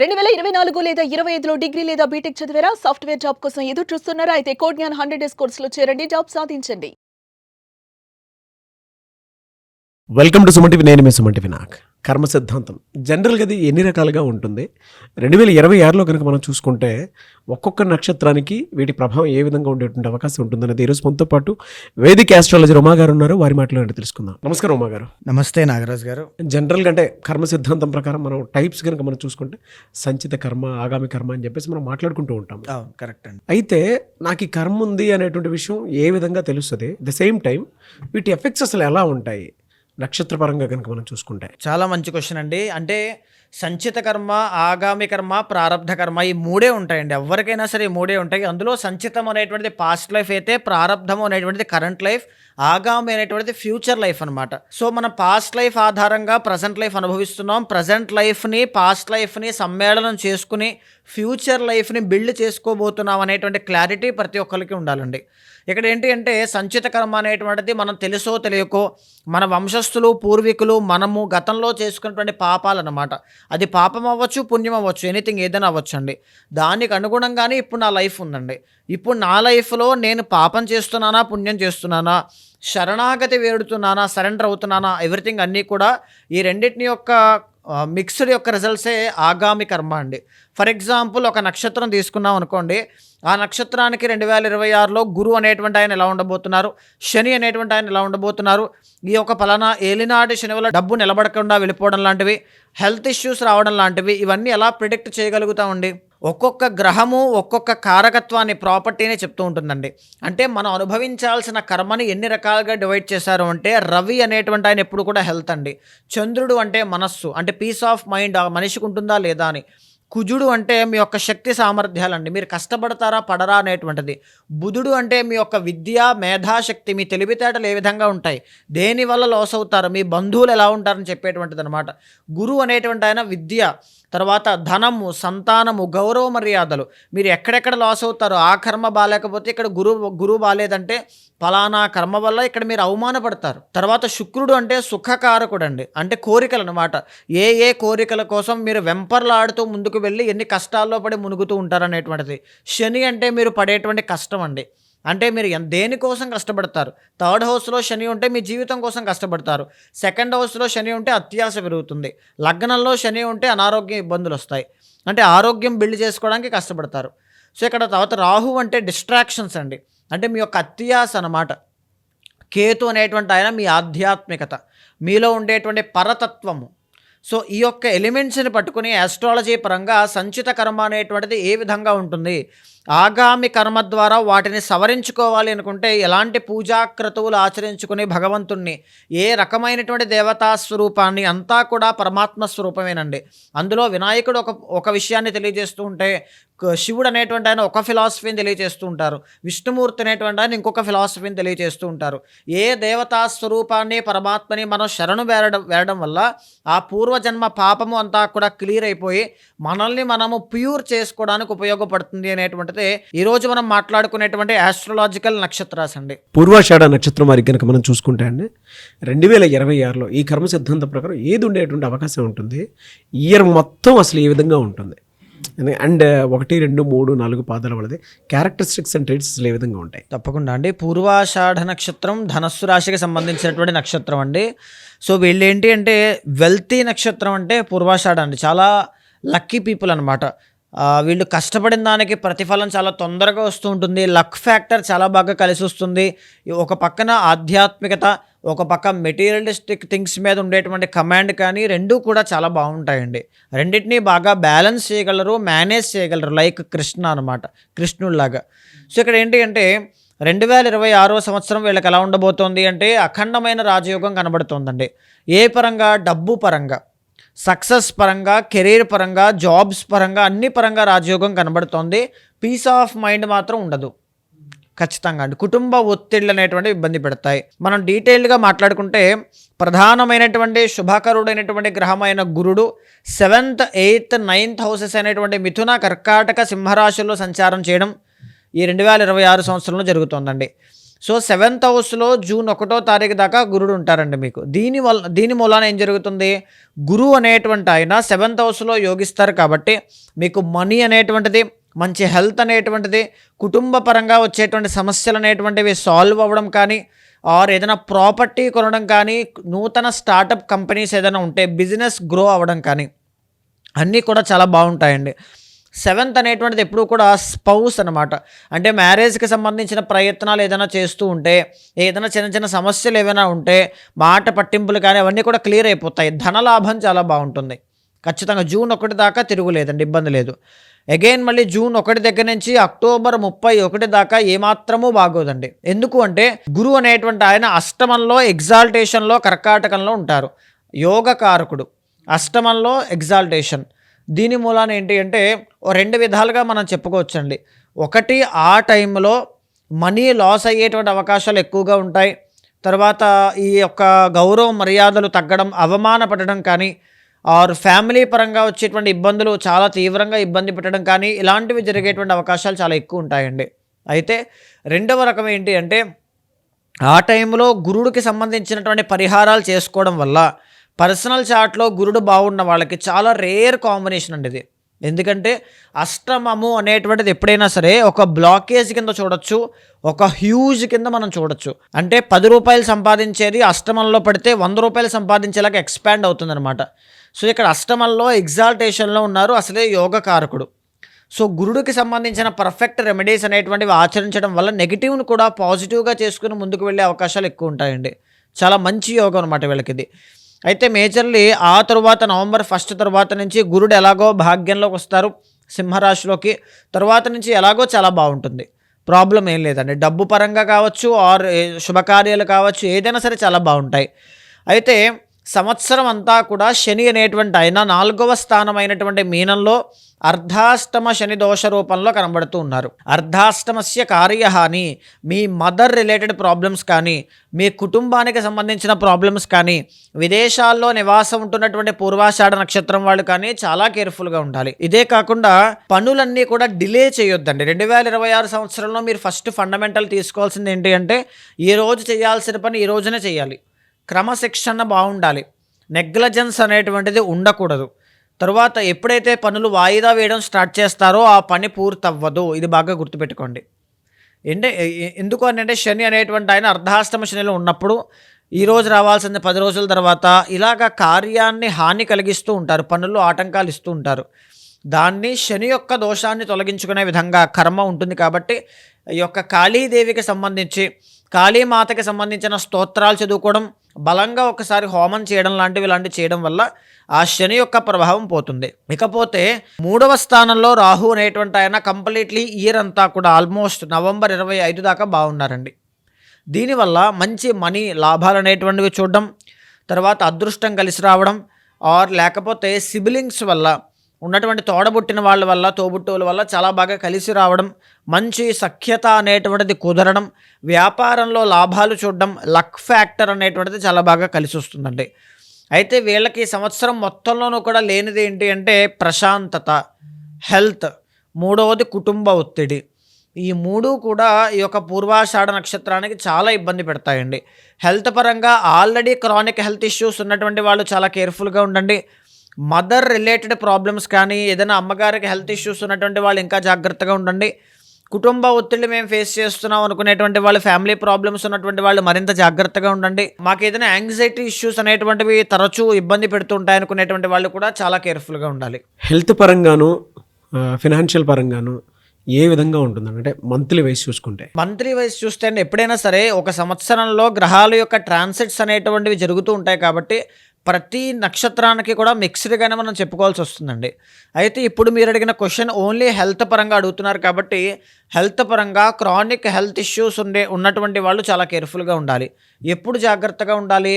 2024 లేదా 25లో డిగ్రీ లేదా బీటెక్ చదివారా? సాఫ్ట్‌వేర్ జాబ్ కోసం ఎదురు చూస్తున్నారా? అయితే కోడ్ జ్ఞాన్ 100 డేస్ కోర్సులో చేరండి. జాబ్ సాధించండి. Welcome to Suman TV. నేను మీ సుమన్ టీవీ. నాకు కర్మ సిద్ధాంతం జనరల్గా అది ఎన్ని రకాలుగా ఉంటుంది. 2026లో కనుక మనం చూసుకుంటే ఒక్కొక్క నక్షత్రానికి వీటి ప్రభావం ఏ విధంగా ఉండేటువంటి అవకాశం ఉంటుందనేది ఈరోజు మనతో పాటు వేదిక ఆస్ట్రాలజర్ ఉమా గారు ఉన్నారు. వారి మాటలు తెలుసుకుందాం. నమస్కారం ఉమా గారు. నమస్తే నాగరాజ్ గారు. జనరల్గా అంటే కర్మ సిద్ధాంతం ప్రకారం మనం టైప్స్ కనుక మనం చూసుకుంటే సంచిత కర్మ, ఆగామి కర్మ అని చెప్పేసి మనం మాట్లాడుకుంటూ ఉంటాం. కరెక్ట్ అండి. అయితే నాకు ఈ కర్మ ఉంది అనేటువంటి విషయం ఏ విధంగా తెలుస్తుంది? ద సేమ్ టైం వీటి ఎఫెక్ట్స్ అసలు ఎలా ఉంటాయి నక్షత్రపరంగా కనుక మనం చూసుకుంటే? చాలా మంచి క్వశ్చన్ అండి. అంటే సంచిత కర్మ, ఆగామి కర్మ, ప్రారబ్ధ కర్మ ఈ మూడే ఉంటాయండి. ఎవరికైనా సరే ఈ మూడే ఉంటాయి. అందులో సంచితం అనేటువంటిది పాస్ట్ లైఫ్ అయితే, ప్రారబ్ధం అనేటువంటిది కరెంట్ లైఫ్, ఆగామి అనేటువంటిది ఫ్యూచర్ లైఫ్ అనమాట. సో మనం పాస్ట్ లైఫ్ ఆధారంగా ప్రజెంట్ లైఫ్ అనుభవిస్తున్నాం. ప్రజెంట్ లైఫ్ని, పాస్ట్ లైఫ్ని సమ్మేళనం చేసుకుని ఫ్యూచర్ లైఫ్ని బిల్డ్ చేసుకోబోతున్నాం అనేటువంటి క్లారిటీ ప్రతి ఒక్కరికి ఉండాలండి. ఇక్కడ ఏంటి అంటే సంచిత కర్మ అనేటువంటిది మనం తెలుసో తెలియకో మన వంశస్థులు, పూర్వీకులు, మనము గతంలో చేసుకున్నటువంటి పాపాలు అన్నమాట. అది పాపం అవ్వచ్చు, పుణ్యం అవ్వచ్చు, ఎనీథింగ్ ఏదైనా అవ్వచ్చు అండి. దానికి అనుగుణంగానే ఇప్పుడు నా లైఫ్ ఉందండి. ఇప్పుడు నా లైఫ్లో నేను పాపం చేస్తున్నానా, పుణ్యం చేస్తున్నానా, శరణాగతి వేడుతున్నానా, సరెండర్ అవుతున్నానా, ఎవ్రీథింగ్ అన్నీ కూడా ఈ రెండింటిని యొక్క మిక్స్డ్ యొక్క రిజల్ట్సే ఆగామి కర్మ అండి. ఫర్ ఎగ్జాంపుల్ ఒక నక్షత్రం తీసుకున్నాం అనుకోండి. ఆ నక్షత్రానికి 2026లో గురువు అనేటువంటి ఆయన ఎలా ఉండబోతున్నారు, శని అనేటువంటి ఆయన ఎలా ఉండబోతున్నారు, ఈ యొక్క పలానా ఏలినాటి శని వల్ల డబ్బు నిలబడకుండా వెళ్ళిపోవడం లాంటివి, హెల్త్ ఇష్యూస్ రావడం లాంటివి, ఇవన్నీ ఎలా ప్రిడిక్ట్ చేయగలుగుతామండి? ఒక్కొక్క గ్రహము ఒక్కొక్క కారకత్వాన్ని, ప్రాపర్టీని చెప్తూ ఉంటుందండి. అంటే మనం అనుభవించాల్సిన కర్మని ఎన్ని రకాలుగా డివైడ్ చేశారు అంటే, రవి అనేటువంటి ఆయన ఎప్పుడు కూడా హెల్త్ అండి. చంద్రుడు అంటే మనస్సు, అంటే పీస్ ఆఫ్ మైండ్ మనిషికి ఉంటుందా లేదా అని. కుజుడు అంటే మీ యొక్క శక్తి సామర్థ్యాలండి, మీరు కష్టపడతారా పడరా అనేటువంటిది. బుధుడు అంటే మీ యొక్క విద్య, మేధాశక్తి, మీ తెలివితేటలు ఏ విధంగా ఉంటాయి, దేనివల్ల లాస్ అవుతారు, మీ బంధువులు ఎలా ఉంటారని చెప్పేటువంటిది అనమాట. గురువు అనేటువంటి ఆయన విద్య, తర్వాత ధనము, సంతానము, గౌరవ మర్యాదలు, మీరు ఎక్కడెక్కడ లాస్ అవుతారో ఆ కర్మ బాగాలేకపోతే ఇక్కడ గురువు బాగాలేదంటే ఫలానా కర్మ వల్ల ఇక్కడ మీరు అవమానపడతారు. తర్వాత శుక్రుడు అంటే సుఖకారకుడు అండి, అంటే కోరికలు అనమాట. ఏ కోరికల కోసం మీరు వెంపర్లాడుతూ ముందుకు వెళ్ళి ఎన్ని కష్టాల్లో పడి మునుగుతూ ఉంటారనేటువంటిది. శని అంటే మీరు పడేటువంటి కష్టం అండి, అంటే మీరు దేనికోసం కష్టపడతారు. థర్డ్ హౌస్లో శని ఉంటే మీ జీవితం కోసం కష్టపడతారు. సెకండ్ హౌస్లో శని ఉంటే అత్యాశ పెరుగుతుంది. లగ్నంలో శని ఉంటే అనారోగ్య ఇబ్బందులు వస్తాయి, అంటే ఆరోగ్యం బిల్డ్ చేసుకోవడానికి కష్టపడతారు. సో ఇక్కడ తర్వాత రాహు అంటే డిస్ట్రాక్షన్స్ అండి, అంటే మీ యొక్క అత్యాశ అన్నమాట. కేతు అనేటువంటి ఆయన మీ ఆధ్యాత్మికత, మీలో ఉండేటువంటి పరతత్వము. సో ఈ యొక్క ఎలిమెంట్స్ని పట్టుకుని ఆస్ట్రాలజీ పరంగా సంచిత కర్మ అనేటువంటిది ఏ విధంగా ఉంటుంది, ఆగామి కర్మ ద్వారా వాటిని సవరించుకోవాలి అనుకుంటే ఎలాంటి పూజాక్రతువులు ఆచరించుకుని భగవంతుణ్ణి, ఏ రకమైనటువంటి దేవతా స్వరూపాన్ని, అంతా కూడా పరమాత్మ స్వరూపమేనండి. అందులో వినాయకుడు ఒక విషయాన్ని తెలియజేస్తూ ఉంటే, శివుడు అనేటువంటి ఆయన ఒక ఫిలాసఫీని తెలియజేస్తూ ఉంటారు, విష్ణుమూర్తి అనేటువంటి ఆయన ఇంకొక ఫిలాసఫీని తెలియజేస్తూ ఉంటారు. ఏ దేవతా స్వరూపాన్ని, పరమాత్మని మనం శరణు వేరడం వల్ల ఆ పూర్వజన్మ పాపము అంతా కూడా క్లియర్ అయిపోయి మనల్ని మనము ప్యూర్ చేసుకోవడానికి ఉపయోగపడుతుంది అనేటువంటిది ఈరోజు మనం మాట్లాడుకునేటువంటి ఆస్ట్రాలజికల్ నక్షత్రాస్ అండి. పూర్వాషాఢ నక్షత్రం వారికి కనుక మనం చూసుకుంటే అండి 2026లో ఈ కర్మ సిద్ధాంతం ప్రకారం ఏది ఉండేటువంటి అవకాశం ఉంటుంది? ఇయర్ మొత్తం అసలు ఏ విధంగా ఉంటుంది? అండ్ 1, 2, 3, 4 పాదాల వాళ్ళది క్యారెక్టరిస్టిక్స్ అండ్ ట్రేట్స్ ఏ విధంగా ఉంటాయి? తప్పకుండా అండి. పూర్వాషాఢ నక్షత్రం ధనస్సు రాశికి సంబంధించినటువంటి నక్షత్రం అండి. సో వీళ్ళు ఏంటి అంటే వెల్తీ నక్షత్రం అంటే పూర్వాషాఢ అండి. చాలా లక్కీ పీపుల్ అనమాట. వీళ్ళు కష్టపడిన దానికి ప్రతిఫలం చాలా తొందరగా వస్తూ ఉంటుంది. లక్ ఫ్యాక్టర్ చాలా బాగా కలిసి వస్తుంది. ఒక పక్కన ఆధ్యాత్మికత, ఒక పక్క మెటీరియలిస్టిక్ థింగ్స్ మీద ఉండేటువంటి కమాండ్ కానీ రెండూ కూడా చాలా బాగుంటాయండి. రెండింటినీ బాగా బ్యాలెన్స్ చేయగలరు, మేనేజ్ చేయగలరు, లైక్ కృష్ణ అనమాట, కృష్ణుడిలాగా. సో ఇక్కడ ఏంటి అంటే 2026వ సంవత్సరం వీళ్ళకి ఎలా ఉండబోతోంది అంటే అఖండమైన రాజయోగం కనబడుతోందండి. ఏ పరంగా? డబ్బు పరంగా, సక్సెస్ పరంగా, కెరీర్ పరంగా, జాబ్స్ పరంగా, అన్ని పరంగా రాజయోగం కనబడుతోంది. పీస్ ఆఫ్ మైండ్ మాత్రం ఉండదు ఖచ్చితంగా అండి. కుటుంబ ఒత్తిళ్ళు అనేటువంటి ఇబ్బంది పెడతాయి. మనం డీటెయిల్డ్గా మాట్లాడుకుంటే ప్రధానమైనటువంటి శుభకరుడైనటువంటి గ్రహమైన గురుడు 7th, 8th, 9th హౌసెస్ అనేటువంటి మిథున, కర్కాటక, సింహరాశుల్లో సంచారం చేయడం ఈ 2026 సంవత్సరంలో జరుగుతోందండి. సో 7th హౌస్లో జూన్ 1వ తారీఖు దాకా గురుడు ఉంటారండి మీకు. దీని మూలాన ఏం జరుగుతుంది, గురువు అనేటువంటి ఆయన 7th హౌస్లో యోగిస్తారు కాబట్టి మీకు మనీ అనేటువంటిది, మంచి హెల్త్ అనేటువంటిది, కుటుంబ పరంగా వచ్చేటువంటి సమస్యలు అనేటువంటివి సాల్వ్ అవ్వడం కానీ, ఆర్ ఏదైనా ప్రాపర్టీ కొనడం కానీ, నూతన స్టార్టప్ కంపెనీస్ ఏదైనా ఉంటే బిజినెస్ గ్రో అవ్వడం కానీ అన్నీ కూడా చాలా బాగుంటాయండి. 7th అనేటువంటిది ఎప్పుడు కూడా స్పౌస్ అనమాట. అంటే మ్యారేజ్కి సంబంధించిన ప్రయత్నాలు ఏదైనా చేస్తూ ఉంటే, ఏదైనా చిన్న చిన్న సమస్యలు ఏమైనా ఉంటే, మాట పట్టింపులు కానీ అవన్నీ కూడా క్లియర్ అయిపోతాయి. ధనలాభం చాలా బాగుంటుంది. ఖచ్చితంగా జూన్ 1 దాకా తిరుగులేదండి, ఇబ్బంది లేదు. అగైన్ మళ్ళీ జూన్ 1 దగ్గర నుంచి అక్టోబర్ 31 దాకా ఏమాత్రమూ బాగోదండి. ఎందుకు అంటే గురువు అనేటువంటి ఆయన అష్టమంలో ఎగ్జాల్టేషన్లో కర్కాటకంలో ఉంటారు. యోగకారకుడు, అష్టమంలో ఎగ్జాల్టేషన్. దీని మూలాన ఏంటి అంటే 2 విధాలుగా మనం చెప్పుకోవచ్చండి. ఒకటి, ఆ టైంలో మనీ లాస్ అయ్యేటువంటి అవకాశాలు ఎక్కువగా ఉంటాయి. తర్వాత ఈ యొక్క గౌరవ మర్యాదలు తగ్గడం, అవమానపడడం కానీ, ఆర్ ఫ్యామిలీ పరంగా వచ్చేటువంటి ఇబ్బందులు చాలా తీవ్రంగా ఇబ్బంది పెట్టడం కానీ ఇలాంటివి జరిగేటువంటి అవకాశాలు చాలా ఎక్కువ ఉంటాయండి. అయితే రెండవ రకం ఏంటి అంటే ఆ టైంలో గురుడికి సంబంధించినటువంటి పరిహారాలు చేసుకోవడం వల్ల పర్సనల్ చార్ట్లో గురుడు బాగున్న వాళ్ళకి చాలా రేర్ కాంబినేషన్ అండి ఇది. ఎందుకంటే అష్టమము అనేటువంటిది ఎప్పుడైనా సరే ఒక బ్లాకేజ్ కింద చూడొచ్చు, ఒక హ్యూజ్ కింద మనం చూడొచ్చు. అంటే 10 రూపాయలు సంపాదించేది అష్టమంలో పడితే 100 రూపాయలు సంపాదించేలాగా ఎక్స్పాండ్ అవుతుందన్నమాట. సో ఇక్కడ అష్టమంలో ఎగ్జాల్టేషన్లో ఉన్నారు, అసలే యోగకారకుడు. సో గురుడికి సంబంధించిన పర్ఫెక్ట్ రెమెడీస్ అనేటువంటివి ఆచరించడం వల్ల నెగిటివ్ను కూడా పాజిటివ్గా చేసుకుని ముందుకు వెళ్ళే అవకాశాలు ఎక్కువ ఉంటాయండి. చాలా మంచి యోగం అనమాట వీళ్ళకి ఇది. అయితే మేజర్లీ ఆ తరువాత నవంబర్ 1 తర్వాత నుంచి గురుడు ఎలాగో భాగ్యంలోకి వస్తారు సింహరాశిలోకి. తర్వాత నుంచి ఎలాగో చాలా బాగుంటుంది, ప్రాబ్లం ఏం లేదండి. డబ్బు పరంగా కావచ్చు, ఆర్ శుభకార్యాలు కావచ్చు, ఏదైనా సరే చాలా బాగుంటాయి. అయితే సంవత్సరం అంతా కూడా శని అనేటువంటి ఆయన 4వ స్థానం అయినటువంటి మీనంలో అర్ధాష్టమ శని దోష రూపంలో కనబడుతూ ఉన్నారు. అర్ధాష్టమస్య కార్యహాని, మీ మదర్ రిలేటెడ్ ప్రాబ్లమ్స్ కానీ, మీ కుటుంబానికి సంబంధించిన ప్రాబ్లమ్స్ కానీ, విదేశాల్లో నివాసం ఉంటున్నటువంటి పూర్వాషాఢ నక్షత్రం వాళ్ళు కానీ చాలా కేర్ఫుల్గా ఉండాలి. ఇదే కాకుండా పనులన్నీ కూడా డిలే చేయొద్దండి. 2026 సంవత్సరంలో మీరు ఫస్ట్ ఫండమెంటల్ తీసుకోవాల్సింది ఏంటి అంటే ఈ రోజు చేయాల్సిన పని ఈ రోజునే చేయాలి. క్రమశిక్షణ బాగుండాలి, నెగ్లజెన్స్ అనేటువంటిది ఉండకూడదు. తర్వాత ఎప్పుడైతే పనులు వాయిదా వేయడం స్టార్ట్ చేస్తారో ఆ పని పూర్తవ్వదు. ఇది బాగా గుర్తుపెట్టుకోండి. ఎందుకు అంటే శని అనేటువంటి ఆయన అర్ధాష్టమ శనిలో ఉన్నప్పుడు ఈరోజు రావాల్సింది 10 రోజుల తర్వాత ఇలాగ కార్యాన్ని హాని కలిగిస్తూ ఉంటారు, పనుల్లో ఆటంకాలు ఇస్తూ ఉంటారు. దాన్ని శని యొక్క దోషాన్ని తొలగించుకునే విధంగా కర్మ ఉంటుంది. కాబట్టి ఈ యొక్క కాళీదేవికి సంబంధించి, కాళీమాతకి సంబంధించిన స్తోత్రాలు చదువుకోవడం, బలంగా ఒకసారి హోమం చేయడం ఇలాంటివి చేయడం వల్ల ఆ శని యొక్క ప్రభావం పోతుంది. ఇకపోతే 3వ స్థానంలో రాహు అనేటువంటి ఆయన కంప్లీట్లీ ఇయర్ అంతా కూడా ఆల్మోస్ట్ నవంబర్ 25 దాకా బాగున్నారండి. దీనివల్ల మంచి మనీ లాభాలు అనేటువంటివి చూడడం, తర్వాత అదృష్టం కలిసి రావడం, ఆర్ లేకపోతే సిబ్లింగ్స్ వల్ల ఉన్నటువంటి తోడబుట్టిన వాళ్ళ వల్ల, తోబుట్టువుల వల్ల చాలా బాగా కలిసి రావడం, మంచి సఖ్యత అనేటువంటిది కుదరడం, వ్యాపారంలో లాభాలు చూడడం, లక్ ఫ్యాక్టర్ అనేటువంటిది చాలా బాగా కలిసి వస్తుందండి. అయితే వీళ్ళకి సంవత్సరం మొత్తంలోనూ కూడా లేనిది ఏంటి అంటే ప్రశాంతత, హెల్త్, 3వది కుటుంబ ఒత్తిడి. ఈ 3 కూడా ఈ యొక్క పూర్వాషాఢ నక్షత్రానికి చాలా ఇబ్బంది పెడతాయండి. హెల్త్ పరంగా ఆల్రెడీ క్రానిక్ హెల్త్ ఇష్యూస్ ఉన్నటువంటి వాళ్ళు చాలా కేర్ఫుల్గా ఉండండి. మదర్ రిలేటెడ్ ప్రాబ్లమ్స్ కానీ, ఏదైనా అమ్మగారికి హెల్త్ ఇష్యూస్ ఉన్నటువంటి వాళ్ళు ఇంకా జాగ్రత్తగా ఉండండి. కుటుంబ ఒత్తిడి మేము ఫేస్ చేస్తున్నాం అనుకునేటువంటి వాళ్ళు, ఫ్యామిలీ ప్రాబ్లమ్స్ ఉన్నటువంటి వాళ్ళు మరింత జాగ్రత్తగా ఉండండి. మాకు ఏదైనా యాంగ్జైటీ ఇష్యూస్ అనేటువంటివి తరచూ ఇబ్బంది పెడుతుంటాయి అనుకునేటువంటి వాళ్ళు కూడా చాలా కేర్ఫుల్గా ఉండాలి. హెల్త్ పరంగాను, ఫినాన్షియల్ పరంగాను ఏ విధంగా ఉంటుందండి? అంటే మంత్లీ వైజ్ చూసుకుంటే, మంత్లీ వైజ్ చూస్తే ఎప్పుడైనా సరే ఒక సంవత్సరంలో గ్రహాల యొక్క ట్రాన్సిట్స్ అనేటువంటివి జరుగుతూ ఉంటాయి. కాబట్టి ప్రతి నక్షత్రానికి కూడా మిక్స్డ్గానే మనం చెప్పుకోవాల్సి వస్తుందండి. అయితే ఇప్పుడు మీరు అడిగిన క్వశ్చన్ ఓన్లీ హెల్త్ పరంగా అడుగుతున్నారు కాబట్టి హెల్త్ పరంగా క్రానిక్ హెల్త్ ఇష్యూస్ ఉన్నటువంటి వాళ్ళు చాలా కేర్ఫుల్గా ఉండాలి. ఎప్పుడు జాగ్రత్తగా ఉండాలి?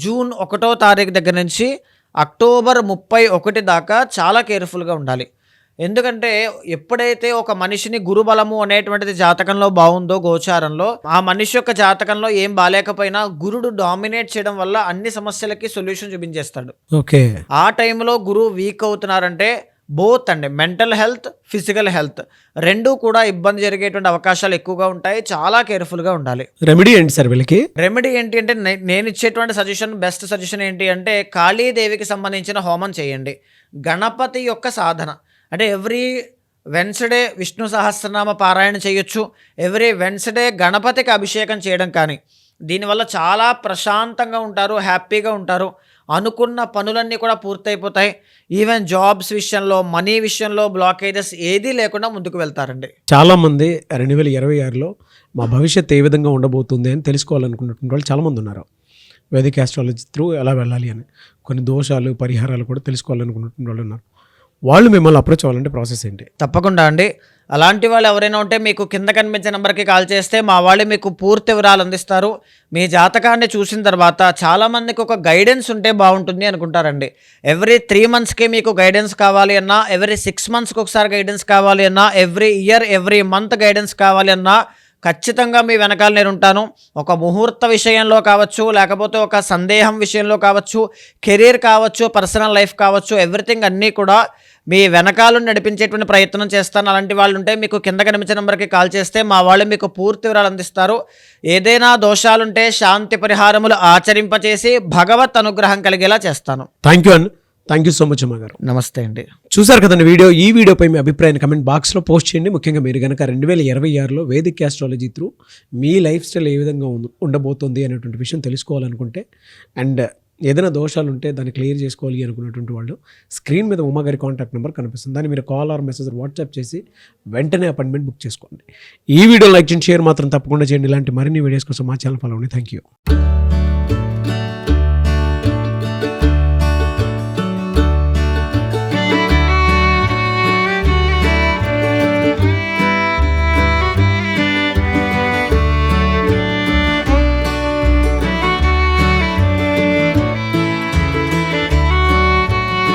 జూన్ 1వ తారీఖు దగ్గర నుంచి అక్టోబర్ 31 దాకా చాలా కేర్ఫుల్గా ఉండాలి. ఎందుకంటే ఎప్పుడైతే ఒక మనిషిని గురుబలము అనేటువంటిది జాతకంలో బాగుందో, గోచారంలో ఆ మనిషి యొక్క జాతకంలో ఏం బాలేకపోయినా గురుడు డామినేట్ చేయడం వల్ల అన్ని సమస్యలకి సొల్యూషన్ చూపించేస్తాడు. ఓకే, ఆ టైంలో గురువు వీక్ అవుతున్నారంటే బోత్ అండి, మెంటల్ హెల్త్, ఫిజికల్ హెల్త్ రెండూ కూడా ఇబ్బంది జరిగేటువంటి అవకాశాలు ఎక్కువగా ఉంటాయి. చాలా కేర్ఫుల్గా ఉండాలి. రెమెడీ ఏంటి సార్ వీళ్ళకి? రెమెడీ ఏంటి అంటే నేను ఇచ్చేటువంటి సజెషన్, బెస్ట్ సజెషన్ ఏంటి అంటే కాళీదేవికి సంబంధించిన హోమం చేయండి. గణపతి యొక్క సాధన అంటే ఎవ్రీ వెన్స్డే విష్ణు సహస్రనామ పారాయణ చేయొచ్చు. ఎవ్రీ వెన్స్డే గణపతికి అభిషేకం చేయడం కానీ, దీనివల్ల చాలా ప్రశాంతంగా ఉంటారు, హ్యాపీగా ఉంటారు. అనుకున్న పనులన్నీ కూడా పూర్తయిపోతాయి. ఈవెన్ జాబ్స్ విషయంలో, మనీ విషయంలో బ్లాకేజెస్ ఏదీ లేకుండా ముందుకు వెళ్తారండి. చాలామంది 2026లో మా భవిష్యత్ ఏ విధంగా ఉండబోతుంది అని తెలుసుకోవాలనుకున్నటువంటి వాళ్ళు చాలామంది ఉన్నారు. వేదిక్ ఆస్ట్రాలజీ త్రూ ఎలా వెళ్ళాలి అని కొన్ని దోషాలు, పరిహారాలు కూడా తెలుసుకోవాలనుకున్నటువంటి వాళ్ళు ఉన్నారు. వాళ్ళు మిమ్మల్ని అప్రోచ్ అవ్వాలంటే ప్రాసెస్ ఏంటి? తప్పకుండా అండి. అలాంటి వాళ్ళు ఎవరైనా ఉంటే మీకు కింద కనిపించే నెంబర్కి కాల్ చేస్తే మా వాళ్ళు మీకు పూర్తి వివరాలు అందిస్తారు. మీ జాతకాన్ని చూసిన తర్వాత చాలామందికి ఒక గైడెన్స్ ఉంటే బాగుంటుంది అనుకుంటారండి. ఎవ్రీ 3 monthsకి మీకు గైడెన్స్ కావాలి అన్నా, ఎవ్రీ 6 monthsకి ఒకసారి గైడెన్స్ కావాలి అన్నా, every year, every month guidance కావాలి అన్నా ఖచ్చితంగా మీ వెనకాల నేను ఉంటాను. ఒక ముహూర్త విషయంలో కావచ్చు, లేకపోతే ఒక సందేహం విషయంలో కావచ్చు, కెరీర్ కావచ్చు, పర్సనల్ లైఫ్ కావచ్చు, ఎవ్రీథింగ్ అన్నీ కూడా మీ వెనకాల నడిపించేటువంటి ప్రయత్నం చేస్తాను. అలాంటి వాళ్ళు ఉంటే మీకు కింద కనిపించే నెంబర్కి కాల్ చేస్తే మా వాళ్ళు మీకు పూర్తి వివరాలు అందిస్తారు. ఏదైనా దోషాలుంటే శాంతి పరిహారములు ఆచరింపచేసి భగవత్ అనుగ్రహం కలిగేలా చేస్తాను. థ్యాంక్ యూ అండి. థ్యాంక్ యూ సో మచ్ అమ్మ గారు. నమస్తే అండి. చూసారు కదండి వీడియో. ఈ వీడియోపై మీ అభిప్రాయాన్ని కమెంట్ బాక్స్లో పోస్ట్ చేయండి. ముఖ్యంగా మీరు కనుక 2026లో వేదిక్ ఆస్ట్రాలజీ త్రూ మీ లైఫ్ స్టైల్ ఏ విధంగా ఉండబోతుంది అనేటువంటి విషయం తెలుసుకోవాలనుకుంటే, అండ్ ఏదైనా దోషాలు ఉంటే దాన్ని క్లియర్ చేసుకోవాలి అనుకున్నటువంటి వాళ్ళు స్క్రీన్ మీద ఉమా గారి కాంటాక్ట్ నెంబర్ కనిపిస్తుంది. దాన్ని మీరు కాల్ ఆర్ మెసేజ్ వాట్సాప్ చేసి వెంటనే అపాయింట్మెంట్ బుక్ చేసుకోండి. ఈ వీడియో లైక్ చేయండి, షేర్ మాత్రం తప్పకుండా చేయండి. ఇలాంటి మరిన్ని వీడియోస్ కోసం మా ఛానల్ ఫాలో అవ్వండి. Thank you.